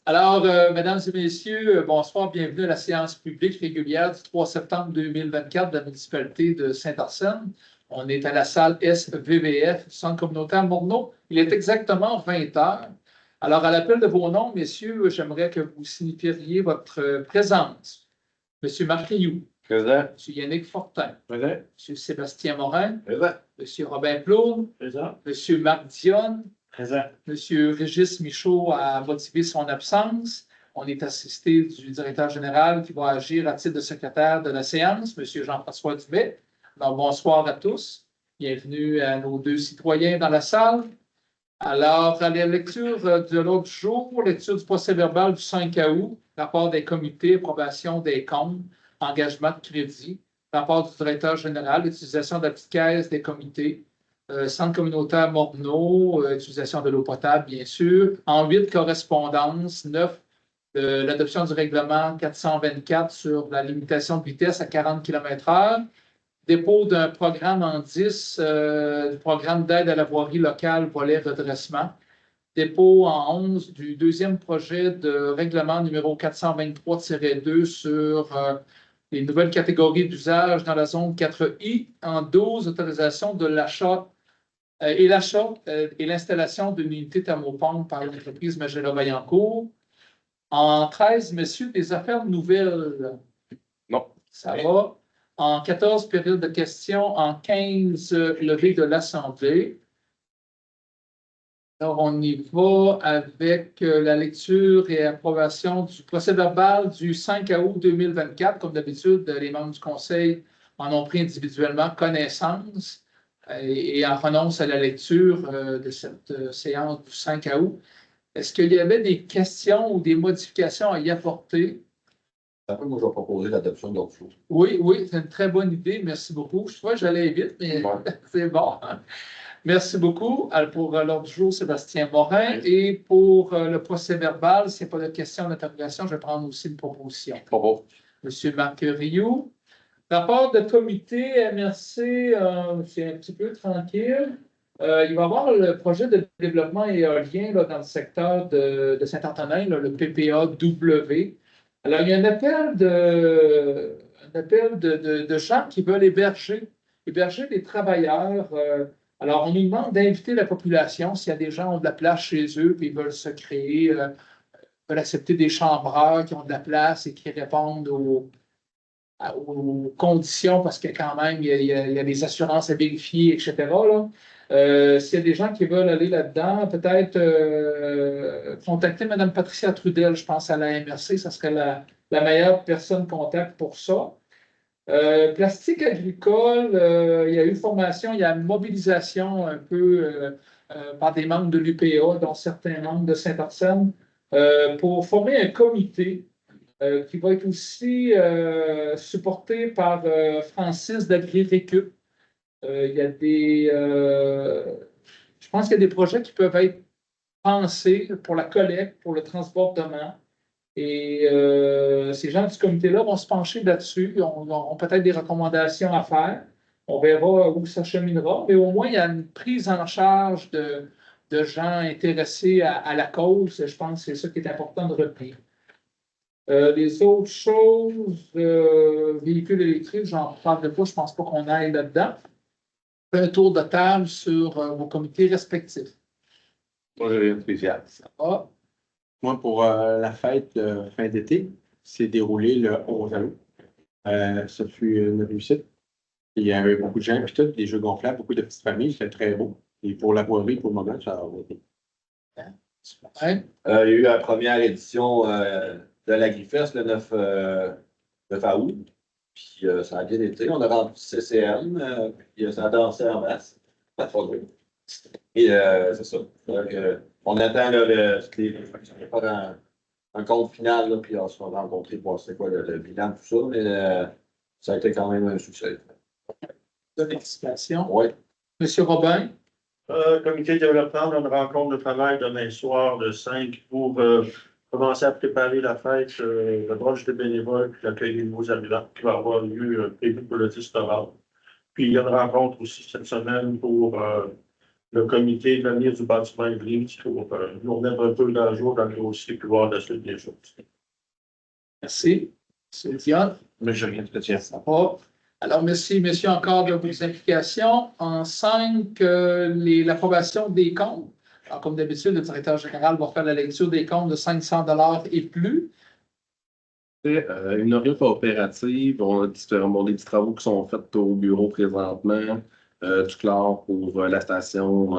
Alors, mesdames et messieurs, bonsoir, bienvenue à la séance publique régulière du 3 septembre 2024 de la municipalité de Saint-Arsène. On est à la salle SVVF, Centre communautaire Morneau. Il est exactement 20 heures. Alors, à l'appel de vos noms, messieurs, j'aimerais que vous signifieriez votre présence. Monsieur Marc Rioux. Présent. Monsieur Yannick Fortin. Présent. Monsieur Sébastien Morin. Présent. Monsieur Robin Plourde. Présent. Monsieur Marc Dionne. Présent. Monsieur Régis Michaud a motivé son absence. On est assisté du directeur général qui va agir à titre de secrétaire de la séance, Monsieur Jean-François Dubé. Alors, bonsoir à tous. Bienvenue à nos deux citoyens dans la salle. Alors, à la lecture de l'autre jour, lecture du procès-verbal du 5 août, rapport des comités, approbation des comptes, engagement de crédit, rapport du directeur général, utilisation de la petite caisse des comités, centre communautaire Morneau, utilisation de l'eau potable, bien sûr, en 8 correspondances, 9 l'adoption du règlement 424 sur la limitation de vitesse à 40 km/h, dépôt d'un programme en 10, du programme d'aide à la voirie locale, volet redressement, dépôt en 11 du deuxième projet de règlement numéro 423-2 sur les nouvelles catégories d'usage dans la zone 4I, en 12, autorisation de l'achat et l'installation d'une unité thermopompe par l'entreprise Magellan-Vaillancourt. En 13, messieurs, des affaires nouvelles. Non. Ça va. En 14, période de questions. En 15, levée de l'Assemblée. Alors, on y va avec la lecture et approbation du procès-verbal du 5 août 2024. Comme d'habitude, les membres du Conseil en ont pris individuellement connaissance et en renoncent à la lecture de cette séance du 5 août. Est-ce qu'il y avait des questions ou des modifications à y apporter? Après, moi, je vais proposer l'adoption d'autres choses. Oui, c'est une très bonne idée. Merci beaucoup. Je crois que j'allais vite, mais c'est bon. Merci beaucoup pour l'ordre du jour, Sébastien Morin. Et pour le procès-verbal, s'il n'y a pas de questions d'interrogation, je vais prendre aussi une proposition. Bon. Monsieur Marc Rioux. Rapport de comité MRC, c'est un petit peu tranquille. Il va y avoir le projet de développement éolien là, dans le secteur de Saint-Antonin, le PPAW. Alors, il y a un appel de gens qui veulent héberger des travailleurs. Alors, on nous demande d'inviter la population s'il y a des gens qui ont de la place chez eux et veulent se créer, veulent accepter des chambreurs qui ont de la place et qui répondent aux conditions, parce que quand même, il y a des assurances à vérifier, etc. Là. S'il y a des gens qui veulent aller là-dedans, peut-être contacter Mme Patricia Trudel, je pense, à la MRC, ça serait la meilleure personne contact pour ça. Plastique agricole, il y a eu formation, il y a une mobilisation un peu par des membres de l'UPA, dont certains membres de Saint-Arsène, pour former un comité qui va être aussi supporté par Francis d'Agri-Récup. Il y a je pense qu'il y a des projets qui peuvent être pensés pour la collecte, pour le transportement. Et ces gens du comité-là vont se pencher là-dessus. Ils ont peut-être des recommandations à faire. On verra où ça cheminera. Mais au moins, il y a une prise en charge de gens intéressés à la cause. Je pense que c'est ça qui est important de retenir. Les autres choses, véhicules électriques, j'en parle de pas, je ne pense pas qu'on aille là-dedans. Un tour de table sur vos comités respectifs. Moi, j'ai rien de spécial. Ça va. Moi, pour la fête de fin d'été, c'est déroulé le 11 août. Ça fut une réussite. Il y avait beaucoup de gens, puis tout, des jeux gonflables, beaucoup de petites familles, c'était très beau. Et pour la voirie, pour le moment, ça a été. Ouais. Il y a eu la première édition de l'Agrifest le 9 août. Puis ça a bien été. On a rempli CCM, puis ça a dansé en masse. Et c'est ça. Donc, on attend on va faire un compte final, là, puis on se va rencontrer pour voir c'est quoi le bilan, tout ça. Mais ça a été quand même un succès. Bonne explication. Oui. Monsieur Robin. Comité de développement, on a une rencontre de travail demain soir de 5 pour commencer à préparer la fête, le brunch des bénévoles, puis l'accueil des nouveaux arrivants qui va avoir lieu prévu pour le 10 novembre. Puis il y a une rencontre aussi cette semaine pour le comité de l'avenir du bâtiment de l'église pour nous remettre un peu à jour dans le dossier puis voir la suite des choses. Merci. M. Dion. Mais je rien de spécial. Ça va. Alors, merci, messieurs, encore de vos implications. En 5, l'approbation des comptes. Alors, comme d'habitude, le directeur général va faire la lecture des comptes de 500 $ et plus. Une audit coopérative, on a des petits travaux qui sont faits au bureau présentement, du chlore pour la station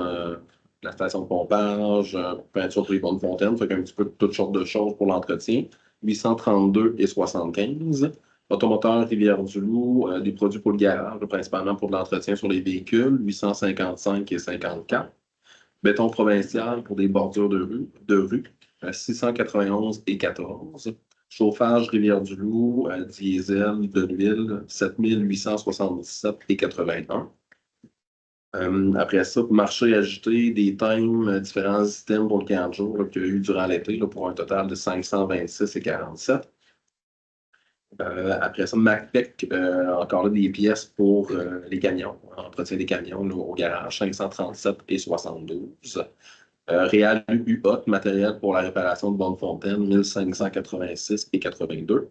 de pompage, peinture pour les bonnes fontaines, fait qu'un petit peu toutes sortes de choses pour l'entretien. 832,75. Automoteur Rivière-du-Loup, des produits pour le garage, principalement pour de l'entretien sur les véhicules, 855,54. Béton provincial pour des bordures de rue 691,14. Chauffage Rivière-du-Loup, diesel, de l'huile, 7877,81. Après ça, marché agité, des thèmes, différents items pour le 15 jours qu'il y a eu durant l'été, pour un total de 526,47. Après ça, MacPec, encore là, des pièces pour les camions, entretien des camions là, au garage, 537,72. Réal UHOT, matériel pour la réparation de bonnes fontaines, 1586,82.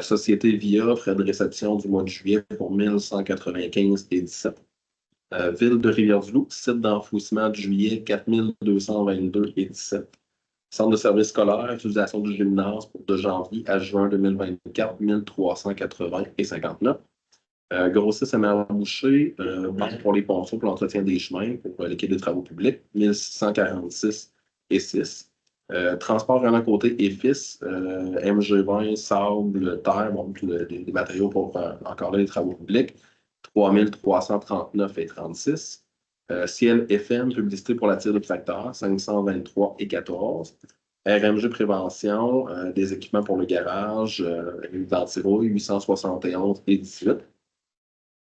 Société Via, frais de réception du mois de juillet pour 1195,17. Ville de Rivière-du-Loup, site d'enfouissement de juillet, 4222,17. Centre de services scolaires, utilisation du gymnase de janvier à juin 2024, 1380,59. Grossiste à Marboucher, pour les ponceaux, pour l'entretien des chemins, pour l'équipe des travaux publics, 1646,6. Transport vraiment côté EFIS, MG20, sable, terre, bon, des matériaux pour encore là les travaux publics, 3339,36. Ciel FM, publicité pour la tire de tracteur, 523,14. RMG Prévention, des équipements pour le garage, d'antirouille, 871,18.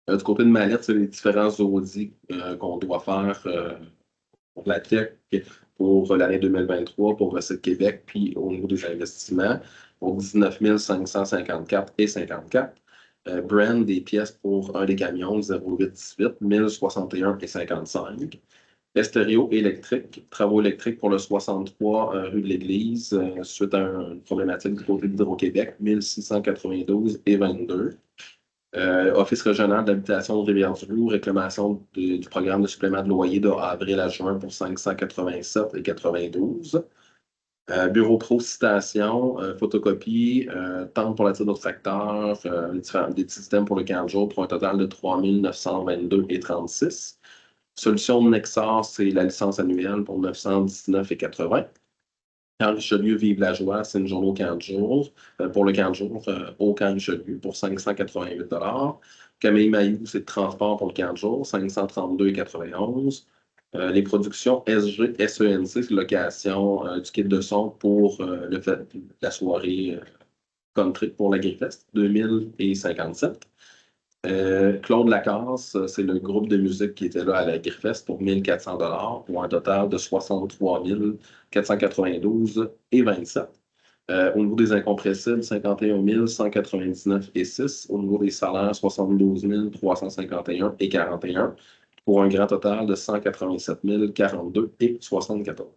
Du côté de Mallette, c'est les différents audits qu'on doit faire pour la tech pour l'année 2023, pour Recette Québec, puis au niveau des investissements, pour 19 554,54. Brand, des pièces pour un des camions, 0818, 1061,55. Estéréo électrique, travaux électriques pour le 63 rue de l'Église, suite à une problématique du côté d'Hydro-Québec, 1692,22. Office régional d'habitation de Rivière-du-Loup, réclamation du programme de supplément de loyer d'avril à juin pour 587,92. Bureau pro citation, photocopie, tente pour la tire de tracteur, des petits systèmes pour le 15 jours pour un total de 3922,36. Solution de Nexar, c'est la licence annuelle pour 919,80. Camp Richelieu Vive la Joie, c'est une journée au 15 jours, pour le 15 jours au Camp Richelieu pour 588 $. Camille Mailloux, c'est de transport pour le 15 jours, 532,91. Les productions SG, SENC, c'est location du kit de son pour le fait de la soirée country pour la Griffest, 2057. Claude Lacasse, c'est le groupe de musique qui était là à la Griffest pour 1400 $ pour un total de 63 492,27. Au niveau des incompressibles, 51 199,6. Au niveau des salaires, 72 351,41 pour un grand total de 187 042,74.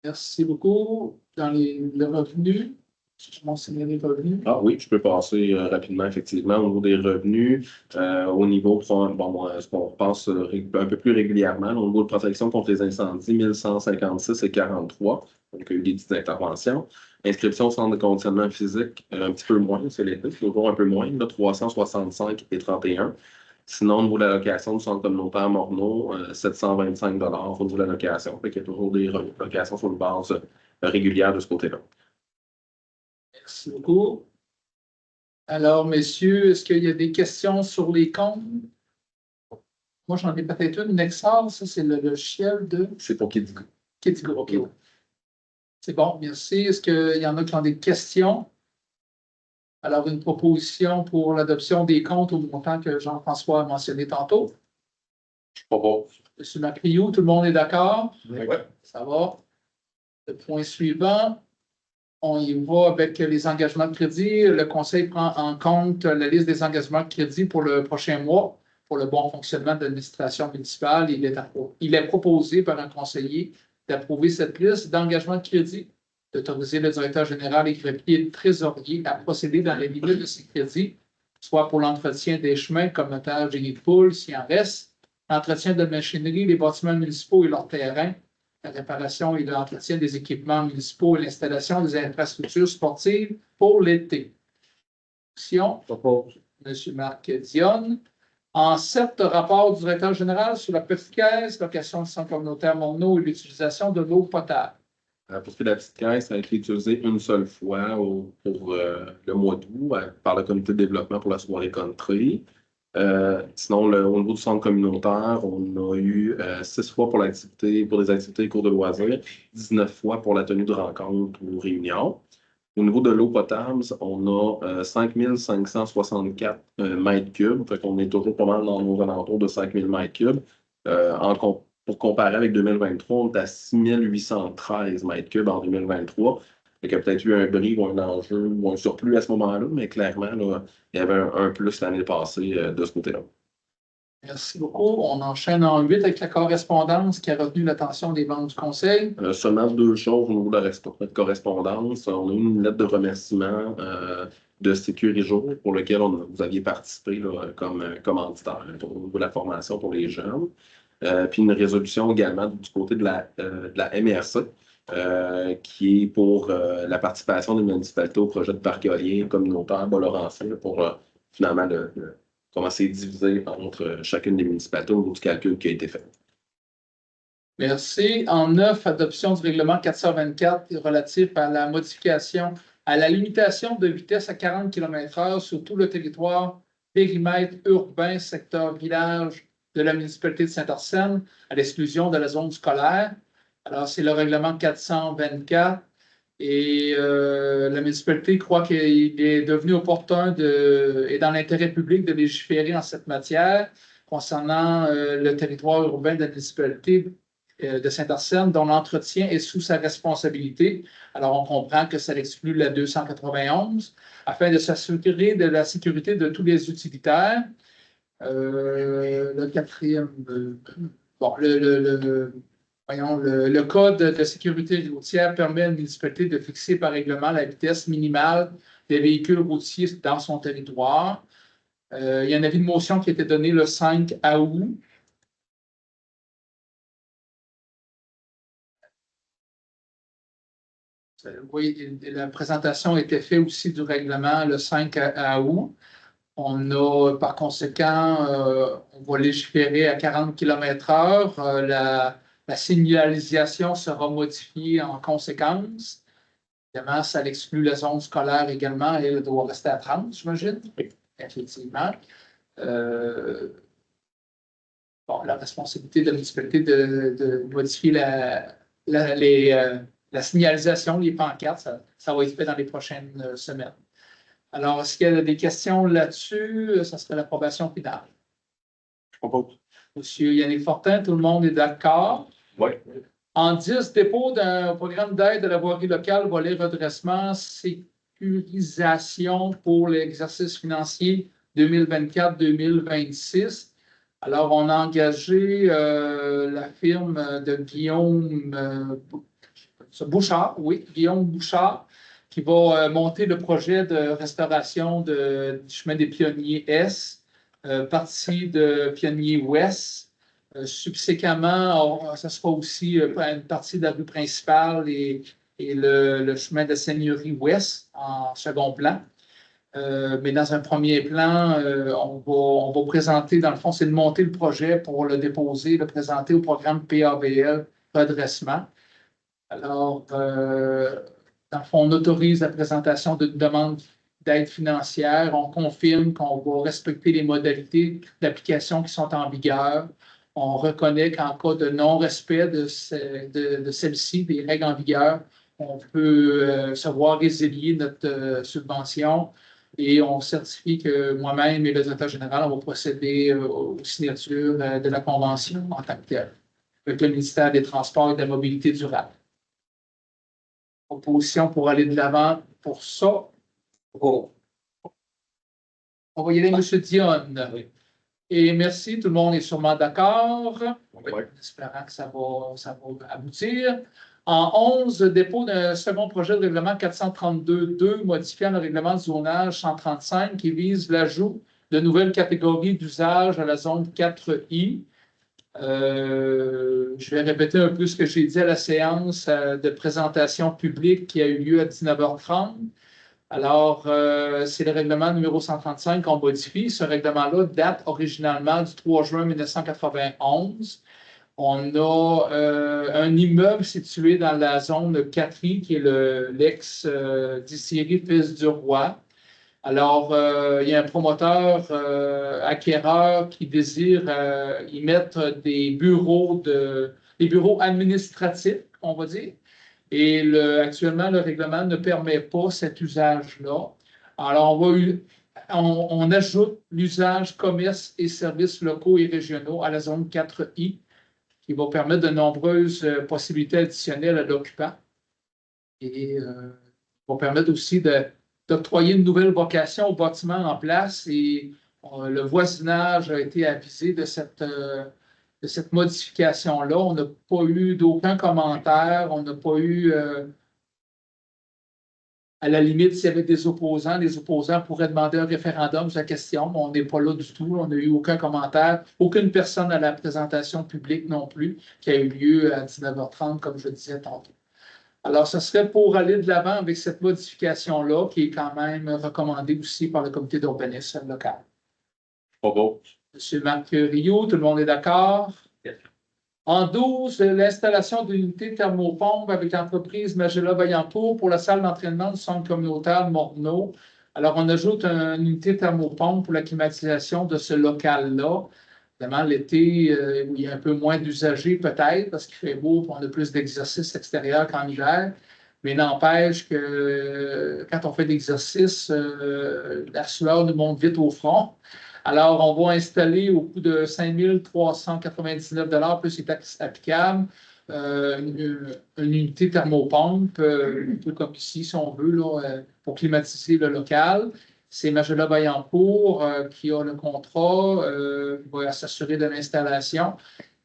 Merci beaucoup. Dans les revenus, je mentionne les revenus. Ah oui, je peux passer rapidement, effectivement, au niveau des revenus. Au niveau, ce qu'on pense un peu plus régulièrement, au niveau de protection contre les incendies, 1156,43. Donc, il y a eu des petites interventions. Inscription au centre de conditionnement physique, un petit peu moins, c'est l'été, c'est toujours un peu moins, 365,31. Sinon, au niveau de la location du centre communautaire Morneau, 725 $ au niveau de la location. Il y a toujours des locations sur une base régulière de ce côté-là. Merci beaucoup. Alors, messieurs, est-ce qu'il y a des questions sur les comptes? Moi, j'en ai peut-être une. Nexar, ça, c'est le logiciel de C'est pour Kidigo. Kidigo. OK. C'est bon, merci. Est-ce qu'il y en a qui ont des questions? Alors, une proposition pour l'adoption des comptes au montant que Jean-François a mentionné tantôt. Je propose. M. Macriou, tout le monde est d'accord? Oui. Ça va. Le point suivant. On y va avec les engagements de crédit. Le Conseil prend en compte la liste des engagements de crédit pour le prochain mois. pour le bon fonctionnement de l'administration municipale. Il est proposé par un conseiller d'approuver cette liste d'engagement de crédit, d'autoriser le directeur général et greffier le trésorier à procéder dans les limites de ces crédits, soit pour l'entretien des chemins comme notaire génie de poule, s'il en reste, l'entretien de machinerie, les bâtiments municipaux et leurs terrains, la réparation et l'entretien des équipements municipaux et l'installation des infrastructures sportives pour l'été. M. Marc Dionne. En 7, rapport du directeur général sur la petite caisse, location de centre communautaire Morneau et l'utilisation de l'eau potable. Pour ce qui est de la petite caisse, ça a été utilisé une seule fois pour le mois d'août par le comité de développement pour la soirée country. Sinon, au niveau du centre communautaire, on a eu 6 fois pour des activités et cours de loisirs, 19 fois pour la tenue de rencontres ou réunions. Au niveau de l'eau potable, on a 5 564 mètres cubes. Fait qu'on est toujours pas mal dans nos alentours de 5 000 mètres cubes. Pour comparer avec 2023, on est à 6 813 mètres cubes en 2023. Il y a peut-être eu un bris ou un enjeu ou un surplus à ce moment-là, mais clairement, là, il y avait un plus l'année passée de ce côté-là. Merci beaucoup. On enchaîne en 8 avec la correspondance qui a retenu l'attention des membres du Conseil. Seulement 2 choses au niveau de la correspondance. On a eu une lettre de remerciement de Sécurijour pour lequel vous aviez participé là, comme commanditaire au niveau de la formation pour les jeunes. Puis une résolution également du côté de la MRC qui est pour la participation des municipalités au projet de parc éolien communautaire Bas-Laurentien pour finalement comment c'est divisé entre chacune des municipalités au niveau du calcul qui a été fait. Merci. En 9, adoption du règlement 424 relatif à la modification, à la limitation de vitesse à 40 km/h sur tout le territoire périmètre urbain, secteur village de la municipalité de Saint-Arsène, à l'exclusion de la zone scolaire. Alors, c'est le règlement 424 et la municipalité croit qu'il est devenu opportun et dans l'intérêt public de légiférer en cette matière concernant le territoire urbain de la municipalité de Saint-Arsène, dont l'entretien est sous sa responsabilité. Alors, on comprend que ça exclut la 291 afin de s'assurer de la sécurité de tous les utilitaires. Le quatrième, le Code de sécurité routière permet à une municipalité de fixer par règlement la vitesse minimale des véhicules routiers dans son territoire. Il y a un avis de motion qui a été donné le 5 août. Oui, la présentation a été faite aussi du règlement le 5 août. On a, par conséquent, on va légiférer à 40 km/h. La signalisation sera modifiée en conséquence. Évidemment, ça exclut la zone scolaire également. Elle doit rester à 30, j'imagine. Oui. Effectivement. La responsabilité de la municipalité de modifier la signalisation, les pancartes, ça va être fait dans les prochaines semaines. Alors, est-ce qu'il y a des questions là-dessus? Ça serait l'approbation finale. Je propose. Monsieur Yannick Fortin, tout le monde est d'accord? Oui. En 10, dépôt d'un programme d'aide de la voirie locale, volet redressement, sécurisation pour l'exercice financier 2024-2026. Alors, on a engagé la firme de Guillaume Bouchard, oui, Guillaume Bouchard, qui va monter le projet de restauration du chemin des Pionniers S, partie de Pionniers Ouest. Subséquemment, ça sera aussi une partie de la rue principale et le chemin de Seigneurie Ouest en second plan. Mais dans un premier plan, on va présenter, dans le fond, c'est de monter le projet pour le déposer, le présenter au programme PABL redressement. Alors, dans le fond, on autorise la présentation d'une demande d'aide financière. On confirme qu'on va respecter les modalités d'application qui sont en vigueur. On reconnaît qu'en cas de non-respect de celle-ci, des règles en vigueur, on peut se voir résilier notre subvention et on certifie que moi-même et le directeur général, on va procéder aux signatures de la convention en tant que telle avec le ministère des Transports et de la Mobilité durable. Proposition pour aller de l'avant pour ça. On va y aller, M. Dionne. Oui. Et merci, tout le monde est sûrement d'accord. Oui. En espérant que ça va aboutir. En 11, dépôt d'un second projet de règlement 432-2 modifiant le règlement de zonage 135 qui vise l'ajout de nouvelles catégories d'usage à la zone 4I. Je vais répéter un peu ce que j'ai dit à la séance de présentation publique qui a eu lieu à 19h30. Alors, c'est le règlement numéro 135 qu'on modifie. Ce règlement-là date originalement du 3 juin 1991. On a un immeuble situé dans la zone 4I, qui est l'ex-distillerie Fils du Roi. Alors, il y a un promoteur acquéreur qui désire y mettre des bureaux administratifs, on va dire. Et actuellement, le règlement ne permet pas cet usage-là. Alors, on ajoute l'usage commerce et services locaux et régionaux à la zone 4I, qui va permettre de nombreuses possibilités additionnelles à l'occupant. Et va permettre aussi d'octroyer une nouvelle vocation au bâtiment en place. Et le voisinage a été avisé de cette modification-là. On n'a pas eu d'aucun commentaire. On n'a pas eu, à la limite, s'il y avait des opposants, les opposants pourraient demander un référendum sur la question, mais on n'est pas là du tout. On n'a eu aucun commentaire. Aucune personne à la présentation publique non plus, qui a eu lieu à 19h30, comme je disais tantôt. Alors, ce serait pour aller de l'avant avec cette modification-là, qui est quand même recommandée aussi par le comité d'urbanisme local. Bravo. Monsieur Marc Rio, tout le monde est d'accord? Yes. En 12, l'installation d'une unité thermopompe avec l'entreprise Magella-Vaillancourt pour la salle d'entraînement du centre communautaire Morneau. Alors, on ajoute une unité thermopompe pour la climatisation de ce local-là. Évidemment, l'été, il y a un peu moins d'usagers peut-être parce qu'il fait beau et on a plus d'exercices extérieurs qu'en hiver. Mais n'empêche que quand on fait de l'exercice, la sueur nous monte vite au front. Alors, on va installer au coût de 5 399 plus les taxes applicables, une unité thermopompe, un peu comme ici, si on veut, là, pour climatiser le local. C'est Magella-Vaillancourt qui a le contrat, qui va s'assurer de l'installation.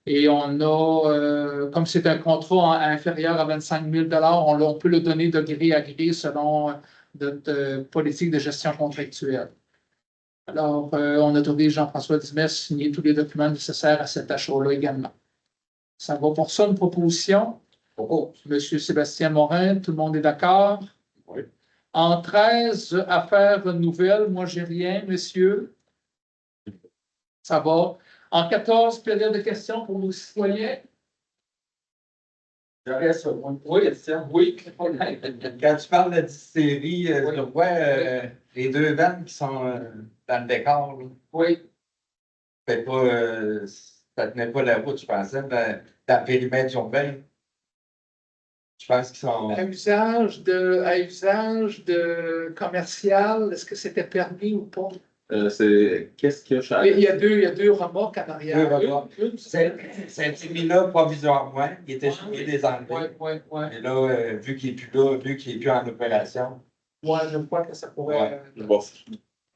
Et on a, comme c'est un contrat inférieur à 25 000 on peut le donner de gré à gré selon notre politique de gestion contractuelle. Alors, on autorise Jean-François Dumais à signer tous les documents nécessaires à cet achat-là également. Ça va pour ça, une proposition. Monsieur Sébastien Morin, tout le monde est d'accord? Oui. En 13, affaires nouvelles, moi, j'ai rien, monsieur. Ça va. En 14, période de questions pour nos citoyens. J'aurais ça. Oui, oui. Quand tu parles de distillerie, Oui. je vois les deux vannes qui sont dans le décor. Là. Oui. Ça tenait pas la route, je pensais, dans le périmètre urbain. Je pense qu'ils sont. À usage de commercial, est-ce que c'était permis ou pas? Qu'est-ce que je Il y a deux remorques en arrière. Deux remorques. C'est mis là provisoirement. Il était chouillé des enlever. Oui. Et là, vu qu'il n'est plus là, vu qu'il n'est plus en opération. Oui, je crois que ça pourrait. Bon,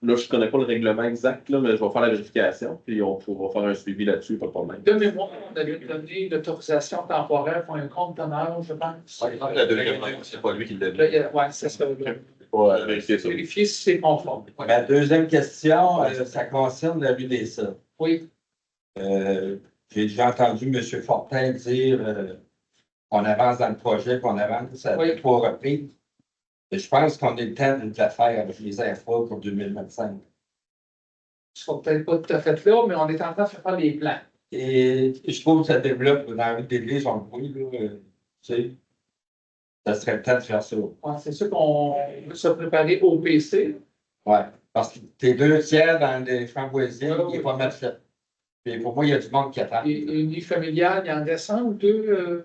là, je ne connais pas le règlement exact, là, mais je vais faire la vérification, puis on pourra faire un suivi là-dessus, pas de problème. De mémoire, on avait donné l'autorisation temporaire pour un compte d'honneur, je pense. La deuxième, c'est pas lui qui l'a dit. Oui, c'est ça. Pas vérifier ça. Vérifier si c'est conforme. Ma deuxième question, ça concerne la rue des Sœurs. Oui. J'ai déjà entendu M. Fortin dire qu'on avance dans le projet, qu'on avance à 3 reprises. Et je pense qu'on est le temps de la faire avec les infos pour 2025. Je ne serai peut-être pas tout à fait là, mais on est en train de faire les plans. Et je trouve que ça développe dans la rue d'église, on le voit, là, tu sais. Ça serait le temps de faire ça. Ouais, c'est sûr qu'on veut se préparer au PC. Oui, parce que t'es 2 tiers dans les Framboisiers, il n'est pas mal fait. Puis pour moi, il y a du monde qui attend. Et une vie familiale, il y en reste un ou deux?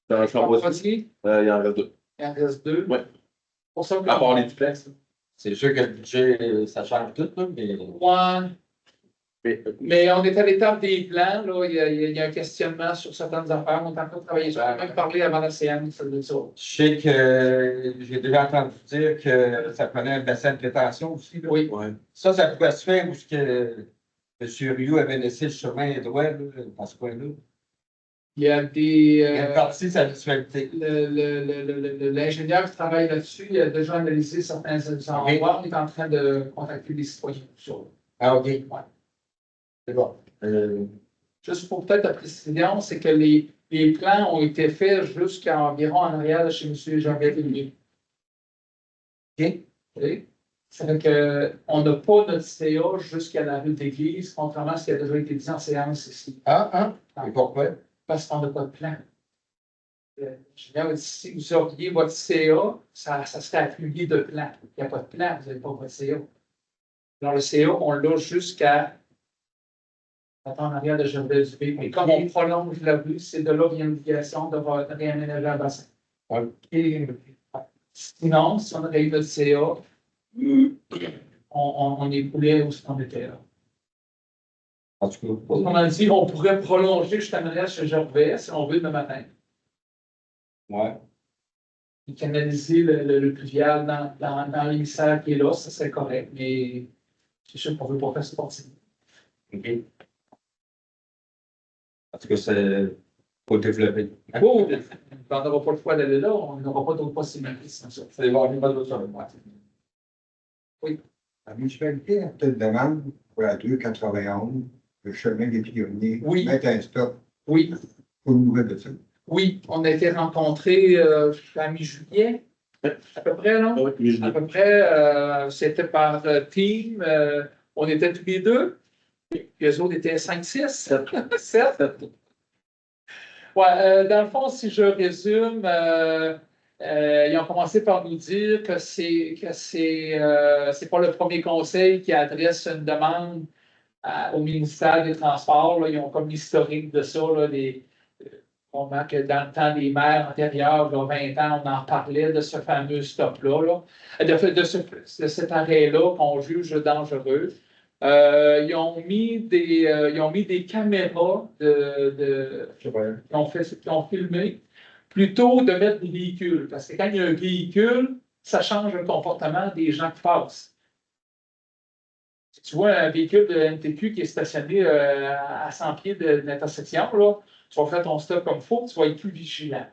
Dans le Framboisier, il y en reste 2. Il en reste 2. Oui. Pour ça, À part les duplex. C'est sûr que le budget, ça change tout, là, mais. Ouais. Mais on est à l'étape des plans. Là. Il y a un questionnement sur certaines affaires. On est en train de travailler sur ça. On a même parlé avant la séance de ça. Je sais que j'ai déjà entendu dire que ça prenait un bassin de rétention aussi. Là. Oui. Ça pourrait se faire où M. Rioux avait laissé le chemin droit, là, dans ce coin-là. Il y a des. Il a parti de sa mutualité. L'ingénieur qui travaille là-dessus, il a déjà analysé certains endroits. Il est en train de contacter des citoyens sur. Ah, OK. Ouais. C'est bon. Juste pour peut-être la précision, c'est que les plans ont été faits jusqu'à environ en arrière de chez M. Jean-Pierre Télévier. OK. Okay. Ça fait qu'on n'a pas notre CA jusqu'à la rue d'Église, contrairement à ce qui a déjà été dit en séance ici. Ah. Et pourquoi? Parce qu'on n'a pas de plan. L'ingénieur dit, si vous auriez votre CA, ça serait appuyé de plan. Il n'y a pas de plan, vous n'avez pas votre CA. Alors, le CA, on l'a jusqu'à en arrière de Gervais-du-Bay. Mais comme on prolonge la rue, c'est de là vient l'obligation de réaménager un bassin. Et, sinon, si on avait eu notre CA, on est coulé où on était là. En tout cas. Autrement dit, on pourrait prolonger jusqu'à Mariage chez Gervais si on veut demain matin. Ouais. Et canaliser le pluvial dans l'émissaire qui est là, ça serait correct. Mais c'est sûr qu'on ne veut pas faire ce parti. OK. En tout cas, c'est pour développer. Oh, on n'aura pas le choix d'aller là, on n'aura pas d'autres possibilités sans ça. C'est bon, il n'y a pas d'autre chose. Oui. La municipalité a peut-être demande pour la 291, le chemin des pionniers, Oui. mettre un stop Oui. pour une nouvelle de ça. Oui, on a été rencontrés à mi-juillet, à peu près, là. Oui, mais je À peu près, c'était par team. On était tous les deux. Puis les autres étaient 5-6. 7. Ouais, dans le fond, si je résume, ils ont commencé par nous dire que c'est pas le premier conseil qui adresse une demande au ministère des Transports. Là. Ils ont comme l'historique de ça, là, on remarque que dans le temps des maires antérieurs, il y a 20 ans, on en parlait de ce fameux stop-là, de cet arrêt-là qu'on juge dangereux. Ils ont mis des caméras qui ont filmé plutôt de mettre des véhicules. Parce que quand il y a un véhicule, ça change le comportement des gens qui passent. Si tu vois un véhicule de MTQ qui est stationné à 100 pieds de l'intersection, là, tu vas faire ton stop comme il faut, tu vas être plus vigilant.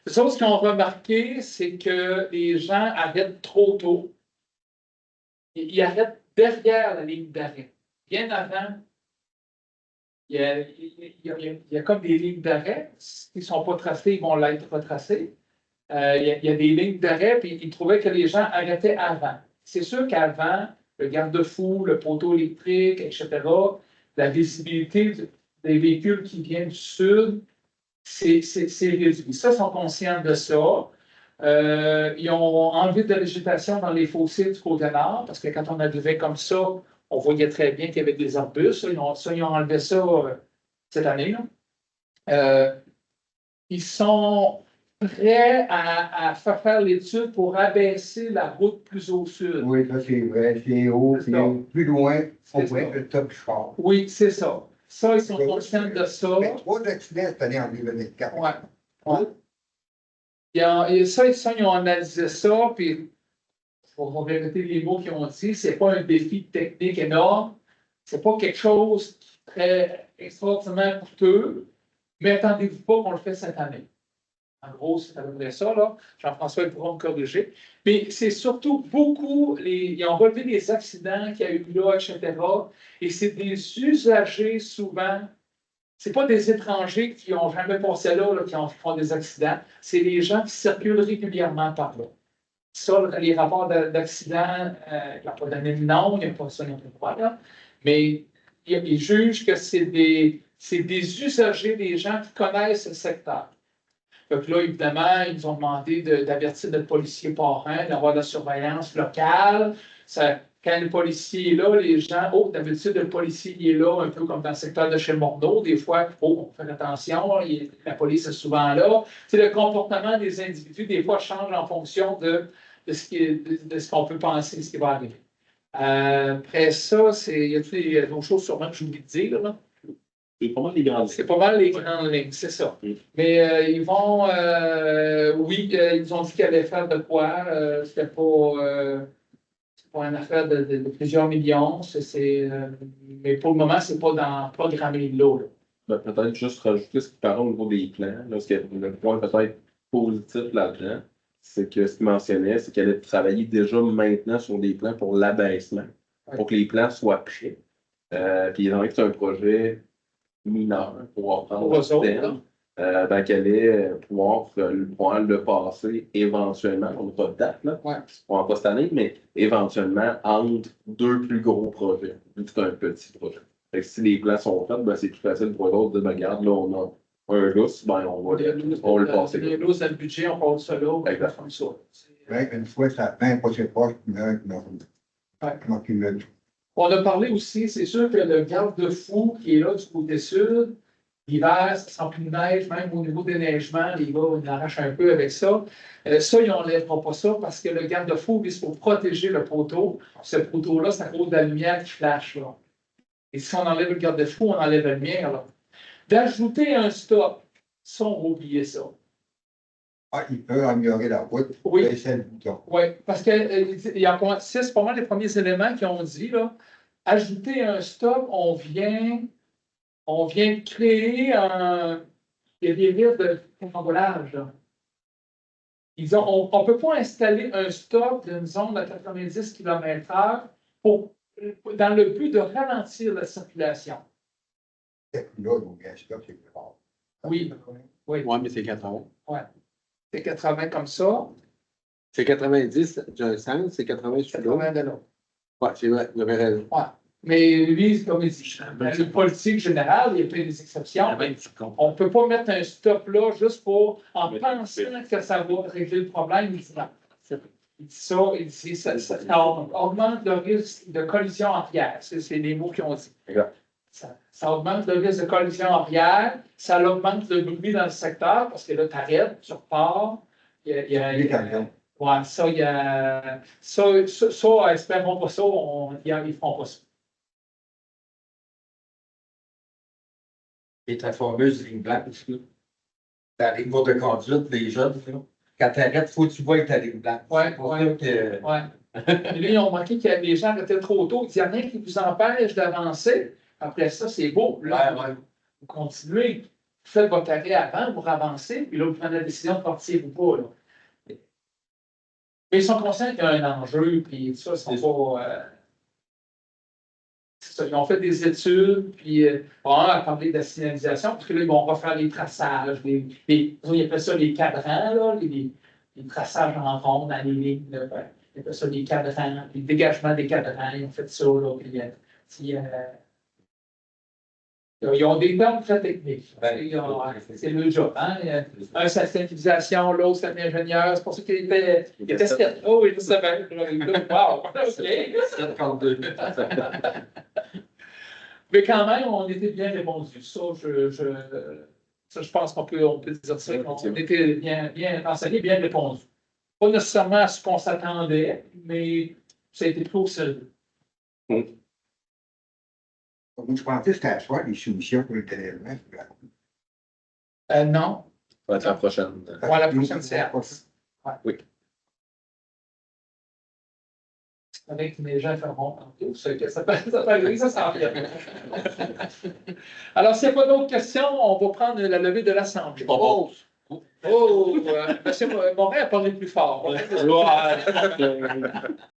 Les choses qu'ils ont remarqué, c'est que les gens arrêtent trop tôt. Ils arrêtent derrière la ligne d'arrêt. Bien avant, il y a comme des lignes d'arrêt. S'ils ne sont pas tracés, ils vont l'être retracés. Il y a des lignes d'arrêt, puis ils trouvaient que les gens arrêtaient avant. C'est sûr qu'avant, le garde-fou, le poteau électrique, etc., la visibilité des véhicules qui viennent du sud, c'est réduit. Ça, ils sont conscients de ça. Ils ont enlevé de la végétation dans les fossés du côté nord, parce que quand on arrivait comme ça, on voyait très bien qu'il y avait des arbustes. Ils ont enlevé ça cette année. Ils sont prêts à faire l'étude pour abaisser la route plus au sud. Oui, ça c'est vrai, c'est haut, C'est puis ça. plus loin, on C'est pourrait ça. être le top fort. Oui, c'est ça. Ça, ils sont conscients de ça. Mais 3 accidents cette année en 2024. Ouais. Ouais. Ils ont analysé ça, puis pour répéter les mots qu'ils ont dit, c'est pas un défi technique énorme, c'est pas quelque chose qui est très extraordinairement coûteux, mais attendez-vous pas qu'on le fait cette année. En gros, c'est à peu près ça, là. Jean-François il pourra me corriger. Mais c'est surtout beaucoup, ils ont relevé les accidents qu'il y a eu là, etc. Et c'est des usagers souvent. Ce pas des étrangers qui n'ont jamais passé là, qui font des accidents. C'est les gens qui circulent régulièrement par là. Ça, les rapports d'accidents, il n'y a pas donné de nom, il n'y a pas ça, il n'y a pas de là. Mais ils jugent que c'est des usagers, des gens qui connaissent le secteur. Donc là, évidemment, ils nous ont demandé d'avertir notre policier parrain, d'avoir de la surveillance locale. Quand le policier est là, les gens, d'habitude, le policier est là, un peu comme dans le secteur de chez Morneau. Des fois, on fait attention, la police est souvent là. Le comportement des individus, des fois, change en fonction de ce qu'on peut penser, ce qui va arriver. Après ça, il y a d'autres choses sûrement que j'ai oublié de dire, là. C'est pas mal les grandes C'est pas mal les grandes lignes, c'est ça. Mais ils vont, ils ont dit qu'ils allaient faire de quoi. C'est pas pour une affaire de plusieurs millions. Mais pour le moment, c'est pas programmé là. Ben, peut-être juste rajouter ce qui paraît au niveau des plans. Là, ce qui est le point peut-être positif là-dedans, c'est que ce qu'il mentionnait, c'est qu'elle allait travailler déjà maintenant sur des plans pour l'abaissement, pour que les plans soient prêts. Puis étant donné que c'est un projet mineur pour reprendre Pour eux autres, terme, ben, qu'elle allait pouvoir le passer éventuellement, on n'a pas de date, là, Ouais. on n'a pas cette année, mais éventuellement entre deux plus gros projets, vu que c'est un petit projet. Fait que si les plans sont faits, ben, c'est plus facile pour l'autre de dire, ben, regarde, là, on a un lousse, ben, on va le passer. Les lots dans le budget, on parle de ça là. Exact. Comme ça. Ouais, une fois, ça fait un projet proche, comment qu'il le dit. On a parlé aussi, c'est sûr que le garde-fou qui est là du côté sud, l'hiver, ça sent plus de neige, même au niveau des neigements, les gars, ils arrachent un peu avec ça. Ça, ils n'enlèveront pas ça parce que le garde-fou vise pour protéger le poteau. Ce poteau-là, c'est à cause de la lumière qui flash. Là. Et si on enlève le garde-fou, on enlève la lumière. Là. D'ajouter un stop, ça, on va oublier ça. Ah, il peut améliorer la route. Oui. Baisser le bouton. Oui, parce que c'est pas mal les premiers éléments qu'ils ont dit. Là. Ajouter un stop, on vient créer il y a des risques de carambolage. Là. Ils ont, on ne peut pas installer un stop d'une zone de 90 km/h dans le but de ralentir la circulation. Là, donc, un stop, c'est plus rare. Oui, oui, Ouais, mais c'est 80. c'est 80 comme ça, C'est 90 d'un sens, c'est 80 sur l'autre. 80 de l'autre. Ouais, c'est vrai, vous avez raison. Ouais. Mais lui, comme il dit, le politique général, il y a plein des exceptions. On ne peut pas mettre un stop là juste en pensant que ça va régler le problème. Il dit non. Il dit ça augmente le risque de collision arrière. C'est les mots qu'ils ont dit. Ça augmente le risque de collision arrière, ça augmente le bruit dans le secteur parce que là, tu arrêtes, tu repars. Les camions. Ouais, ça, espérons pas ça, ils ne feront pas ça. Et ta fameuse ligne blanche, là. Ta ligne de conduite, les jeunes, là. Quand tu arrêtes, il faut que tu vois ta ligne blanche. Ouais, C'est pour ouais. ça que- Ouais. Et là, ils ont remarqué que les gens arrêtaient trop tôt. Il n'y a rien qui vous empêche d'avancer. Après ça, c'est beau. Là, Ouais. vous continuez. Vous faites votre arrêt avant pour avancer, puis là, vous prenez la décision de partir ou pas. Là. Mais ils sont conscients qu'il y a un enjeu, puis tout ça, ils sont pas. C'est ça, ils ont fait des études, puis on a parlé de la signalisation, parce que là, ils vont refaire les traçages. Ils appellent ça les cadrans, là, les traçages en rond dans les lignes. Là, ils appellent ça les cadrans, puis le dégagement des cadrans, ils ont fait ça. Là, puis, ils ont des termes très techniques. C'est le job. Hein? Un, c'est la civilisation, l'autre, c'est l'ingénieur. C'est pour ça qu'il était Oh, il le savait. Wow, OK. Mais quand même, on était bien répondus. Ça, je pense qu'on peut dire ça. On était bien renseigné, bien répondu. Pas nécessairement à ce qu'on s'attendait, mais ça a été plus au sérieux. Moi, je pensais que c'était à soi, les soumissions pour le dénèglement. Non. Ça va être la prochaine. Ouais, la prochaine séance. Ouais. Oui. Avec que les gens feront tantôt, ça s'en vient. Alors, s'il n'y a pas d'autres questions, on va prendre la levée de l'Assemblée. M. Morin a parlé plus fort.